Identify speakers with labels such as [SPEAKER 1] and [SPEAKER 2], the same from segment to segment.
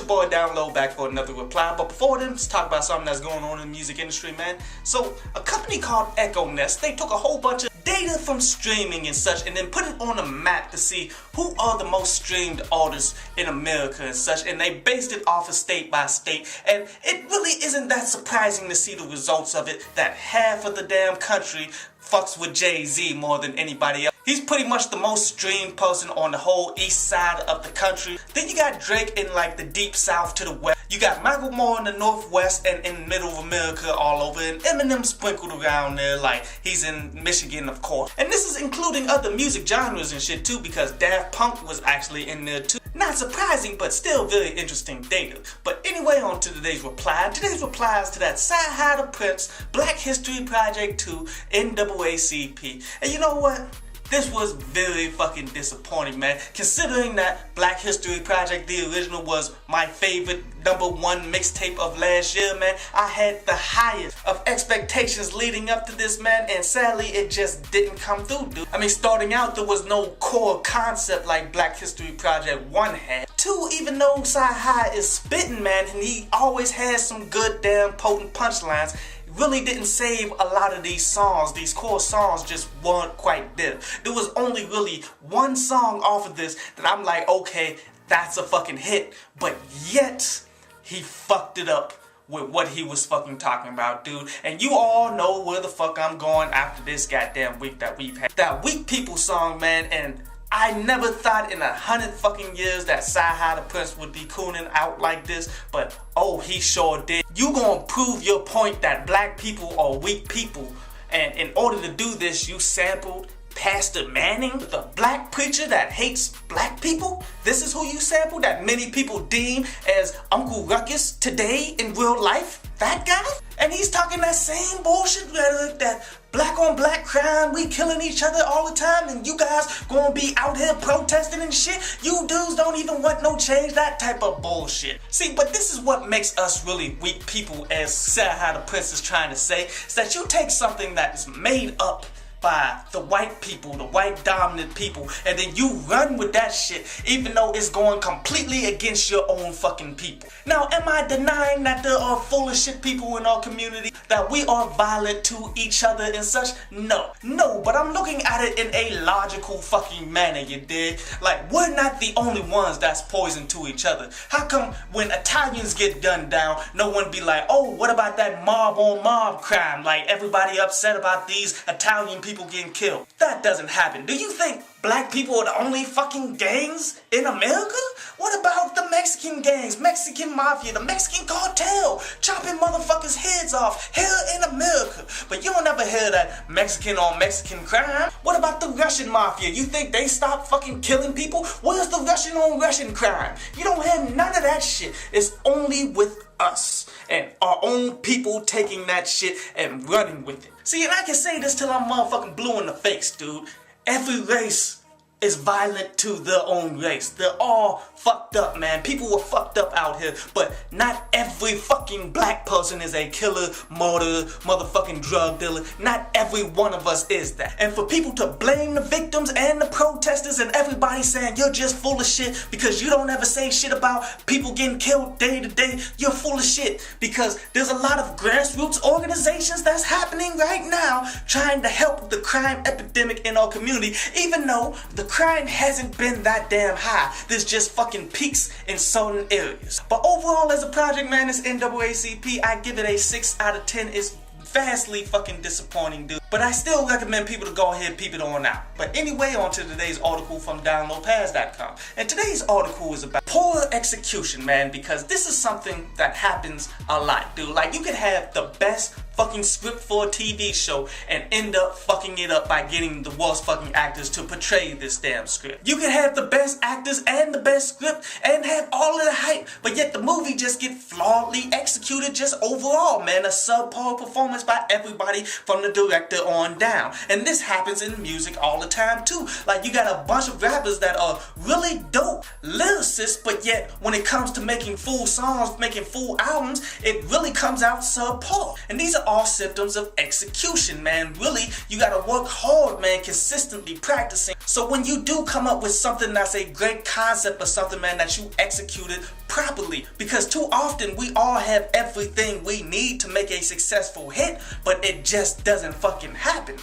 [SPEAKER 1] your boy Down Low back for another reply. But before then, let's talk about something that's going on in the music industry, man. So, a company called N.A.A.C.P, they took a whole bunch of data from streaming and such and then put it on a map to see who are the most streamed artists in America and such, and they based it off of state by state, and it really isn't that surprising to see the results of it, that half of the damn country fucks with Jay-Z more than anybody else. He's pretty much the most streamed person on the whole east side of the country. Then you got Drake in like the deep south to the west. You got Michael Moore in the northwest and in the middle of America all over. And Eminem sprinkled around there like he's in Michigan, of course. And this is including other music genres and shit too, because Daft Punk was actually in there too. Not surprising, but still very interesting data. But anyway, on to today's reply. Today's reply is to that CyHi The Prynce Black History Project 2 N.A.A.C.P. And you know what? This was very fucking disappointing, man. Considering that Black History Project, the original, was my favorite #1 mixtape of last year, man. I had the highest of expectations leading up to this, man, and sadly it just didn't come through, dude. I mean, starting out, there was no core concept like Black History Project 1 had. 2, even though CyHi is spitting, man, and he always has some good damn potent punchlines, really didn't save a lot of these songs. These core songs just weren't quite there. There was only really one song off of this that I'm like, okay, that's a fucking hit. But yet, he fucked it up with what he was fucking talking about, dude. And you all know where the fuck I'm going after this goddamn week that we've had. That Weak People song, man, and I never thought in 100 fucking years that CyHi The Prynce would be cooning out like this, but oh, he sure did. You gonna prove your point that black people are weak people, and in order to do this, you sampled Pastor Manning, the black preacher that hates black people? This is who you sampled, that many people deem as Uncle Ruckus today in real life? That guy? And he's talking that same bullshit rhetoric that black on black crime, we killing each other all the time, and you guys gonna be out here protesting and shit. You dudes don't even want no change, that type of bullshit. See, but this is what makes us really weak people, as CyHi The Prynce is trying to say, is that you take something that is made up by the white people, the white dominant people, and then you run with that shit even though it's going completely against your own fucking people. Now, am I denying that there are full of shit people in our community, that we are violent to each other and such? No, but I'm looking at it in a logical fucking manner, you dig? Like, we're not the only ones that's poison to each other. How come when Italians get gunned down, no one be like, oh, what about that mob on mob crime? Like, everybody upset about these Italian people getting killed. That doesn't happen. Do you think black people are the only fucking gangs in America? What about the Mexican gangs, Mexican mafia, the Mexican cartel, chopping motherfuckers' heads off here in America? But you don't ever hear that Mexican on Mexican crime. What about the Russian mafia? You think they stop fucking killing people? Where's the Russian on Russian crime? You don't hear none of that shit. It's only with us and our own people taking that shit and running with it. See, and I can say this till I'm motherfucking blue in the face, dude. Every race is violent to their own race. They're all fucked up, man. People were fucked up out here, but not every fucking black person is a killer, murderer, motherfucking drug dealer. Not every one of us is that. And for people to blame the victims and the protesters and everybody saying you're just full of shit because you don't ever say shit about people getting killed day to day, you're full of shit, because there's a lot of grassroots organizations that's happening right now trying to help the crime epidemic in our community, even though the crime hasn't been that damn high. There's just fucking peaks in certain areas. But overall, as a project, man, this N.A.A.C.P, I give it a 6 out of 10. It's vastly fucking disappointing, dude. But I still recommend people to go ahead and peep it on out. But anyway, on to today's article from downloadpass.com. And today's article is about poor execution, man, because this is something that happens a lot, dude. Like, you could have the best fucking script for a TV show and end up fucking it up by getting the worst fucking actors to portray this damn script. You can have the best actors and the best script and have all of the hype, but yet the movie just get flawedly executed just overall, man. A subpar performance by everybody from the director on down. And this happens in music all the time too. Like, you got a bunch of rappers that are really dope lyricists, but yet when it comes to making full songs, making full albums, it really comes out subpar. And these are all symptoms of execution, man. Really, you gotta work hard, man, consistently practicing. So when you do come up with something that's a great concept or something, man, that you executed properly, because too often we all have everything we need to make a successful hit, but it just doesn't fucking happen.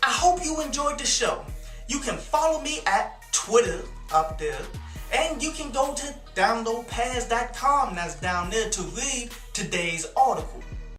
[SPEAKER 1] I hope you enjoyed the show. You can follow me at Twitter up there, and you can go to downloadpads.com, that's down there, to read today's article.